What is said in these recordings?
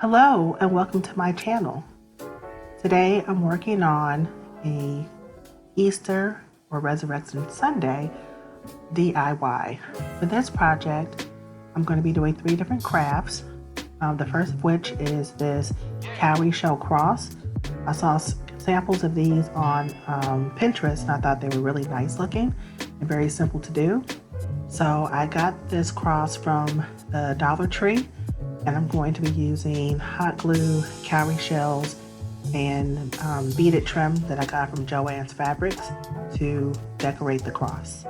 Hello and welcome to my channel. Today I'm working on a Easter or Resurrection Sunday DIY. For this project, I'm going to be doing 3 different crafts. The first of which is this cowrie shell cross. I saw samples of these on Pinterest and I thought they were really nice looking and very simple to do. So I got this cross from the Dollar Tree, and I'm going to be using hot glue, cowrie shells, and beaded trim that I got from Joann's Fabrics to decorate the cross.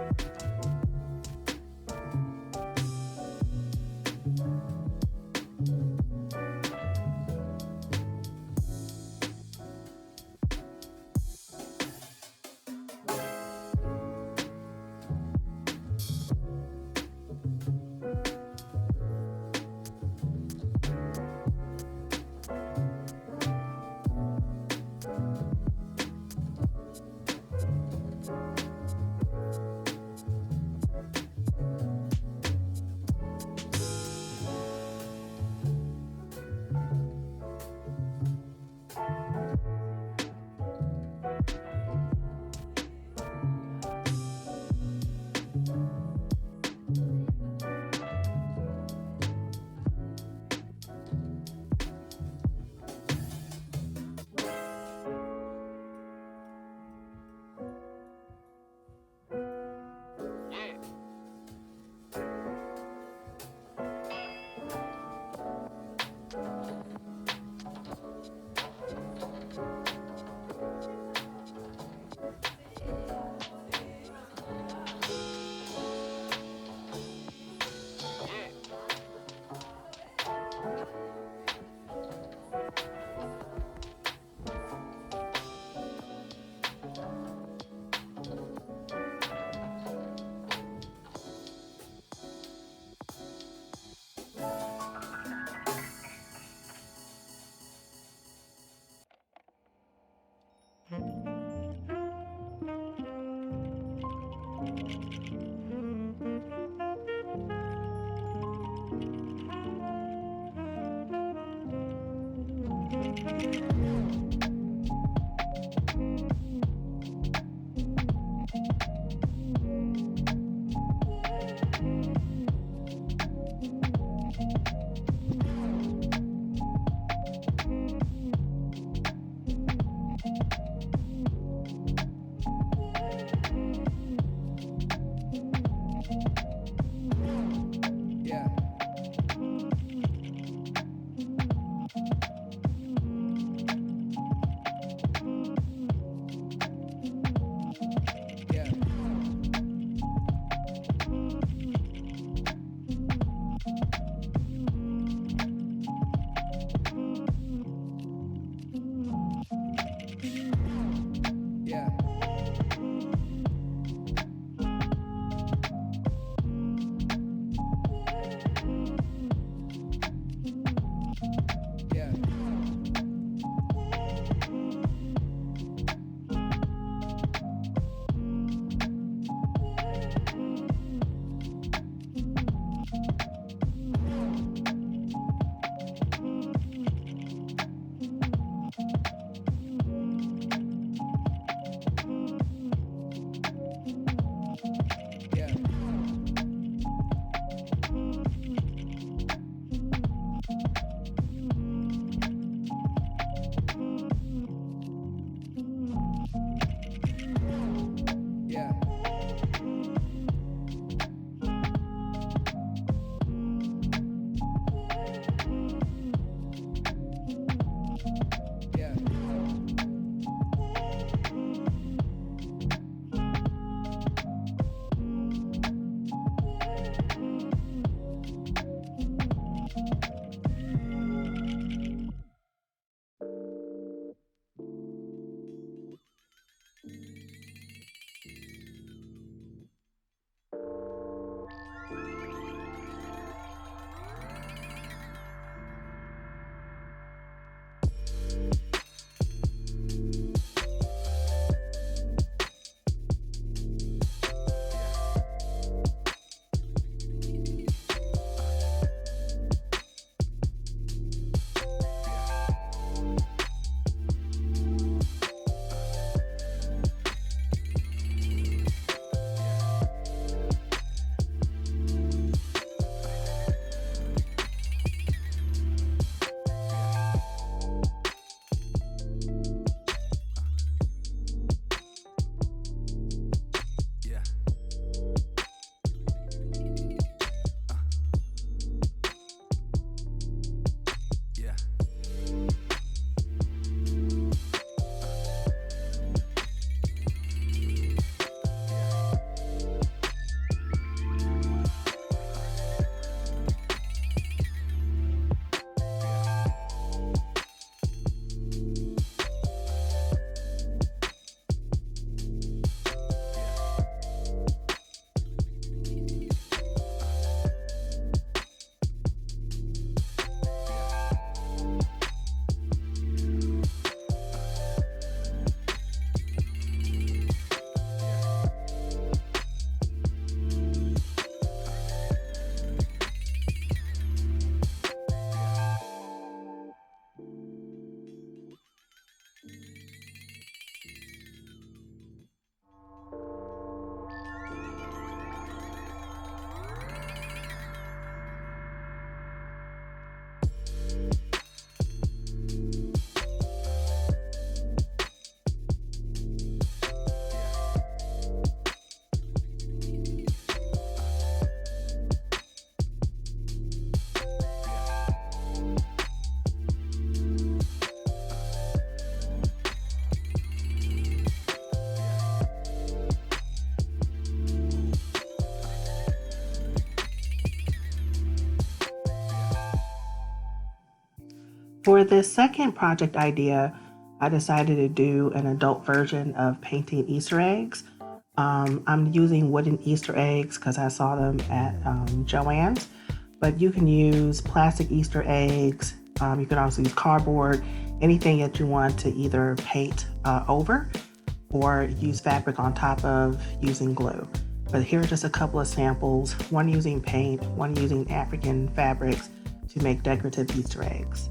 For this second project idea, I decided to do an adult version of painting Easter eggs. I'm using wooden Easter eggs because I saw them at Joann's, but you can use plastic Easter eggs. You can also use cardboard, anything that you want to either paint over or use fabric on top of using glue. But here are just a couple of samples, one using paint, one using African fabrics to make decorative Easter eggs.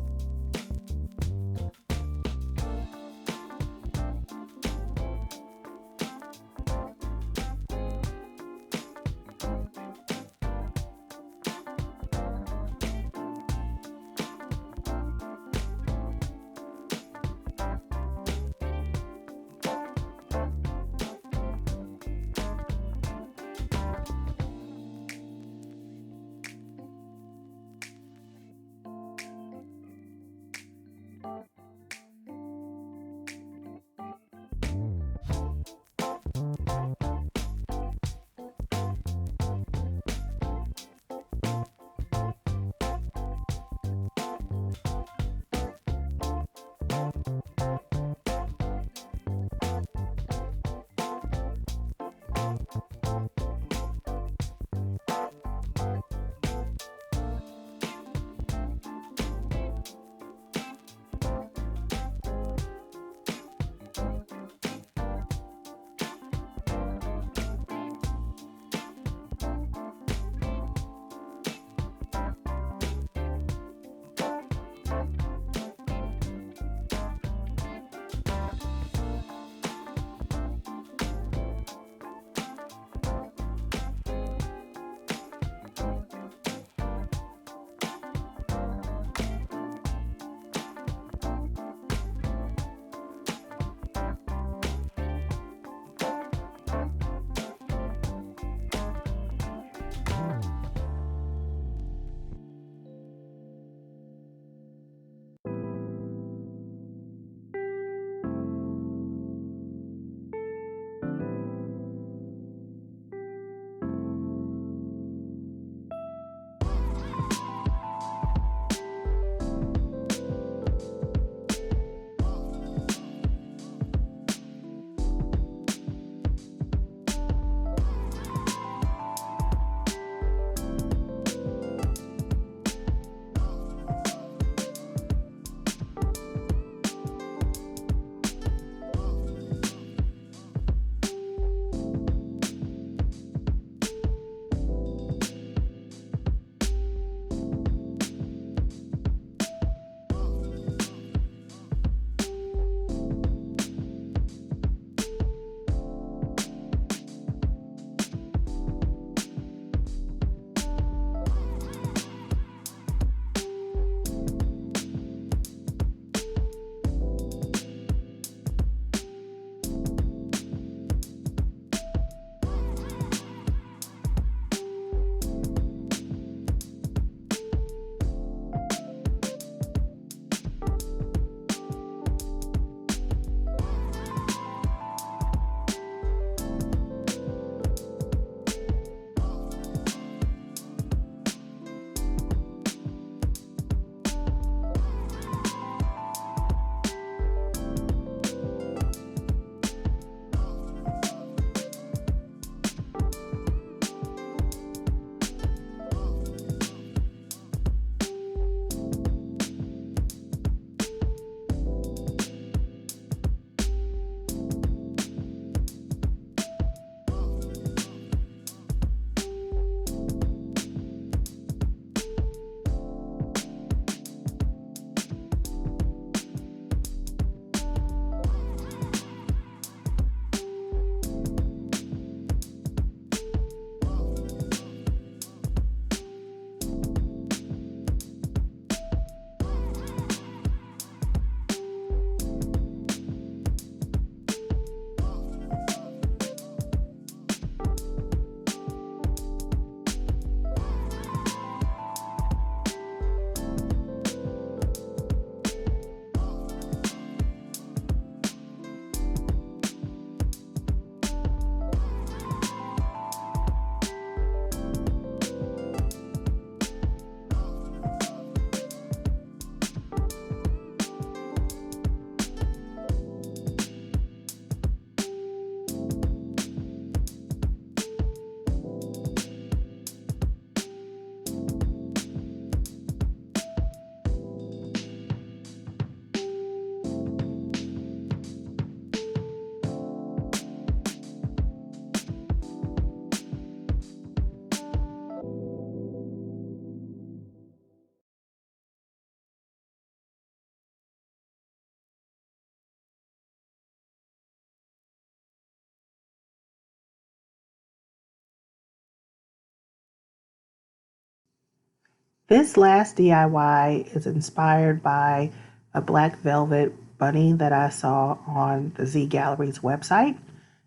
This last DIY is inspired by a black velvet bunny that I saw on the Z Gallery's website,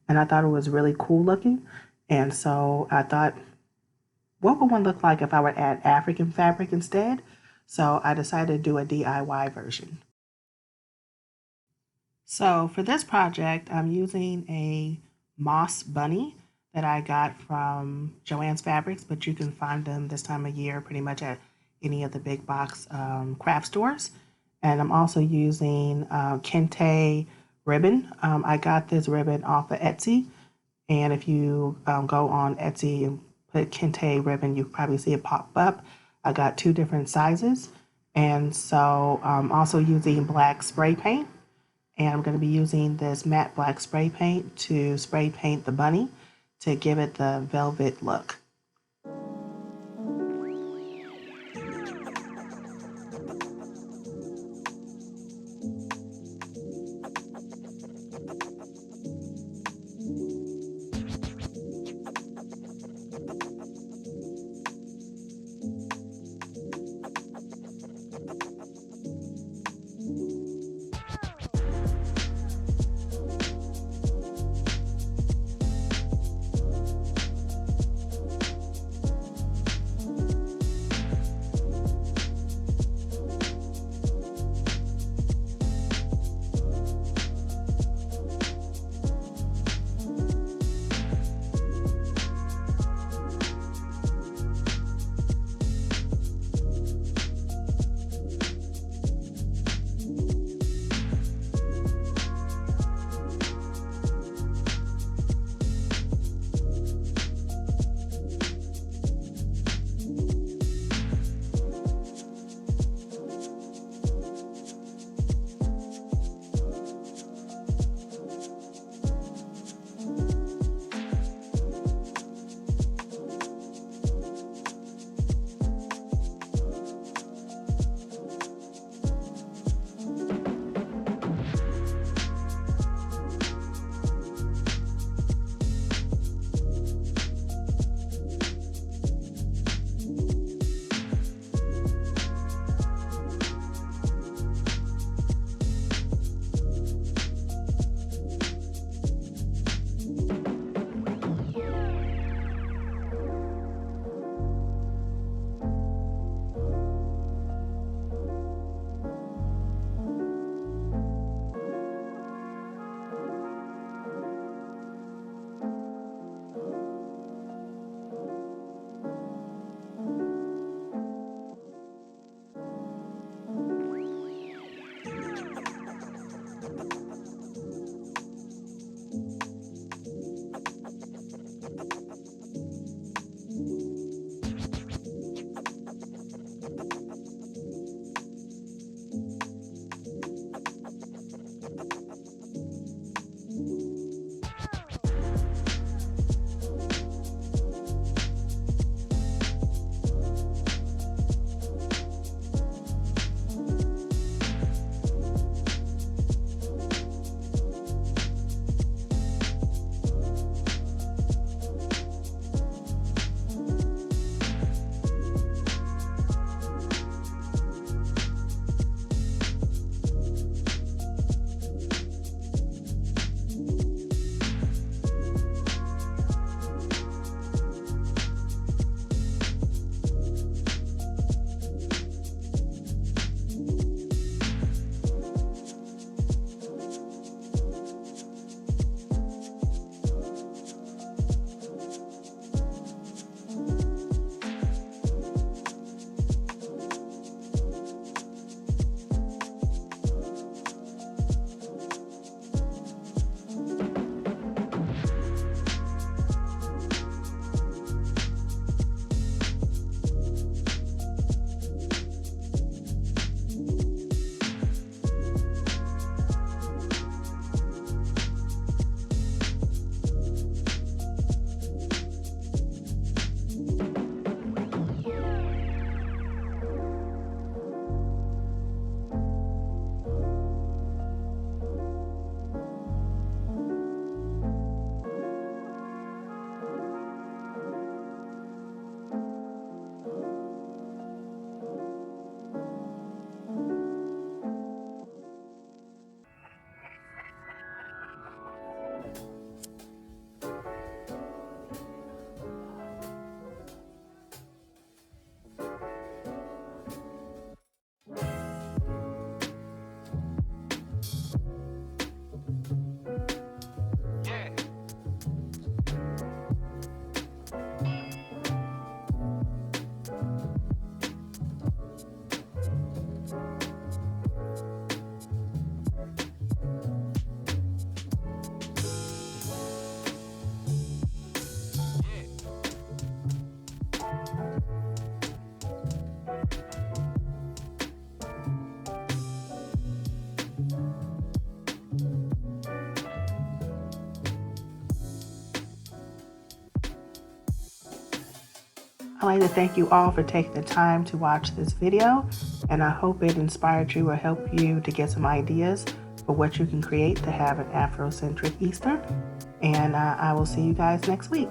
and I thought it was really cool looking. And so I thought, what would one look like if I would add African fabric instead? So I decided to do a DIY version. So for this project, I'm using a moss bunny that I got from Joann's Fabrics, but you can find them this time of year pretty much at any of the big box craft stores. And I'm also using Kente ribbon. I got this ribbon off of Etsy. And if you go on Etsy and put Kente ribbon, you probably see it pop up. I got 2 different sizes. And so I'm also using black spray paint. And I'm going to be using this matte black spray paint to spray paint the bunny to give it the velvet look. I'd like to thank you all for taking the time to watch this video, and I hope it inspired you or helped you to get some ideas for what you can create to have an Afrocentric Easter. And I will see you guys next week.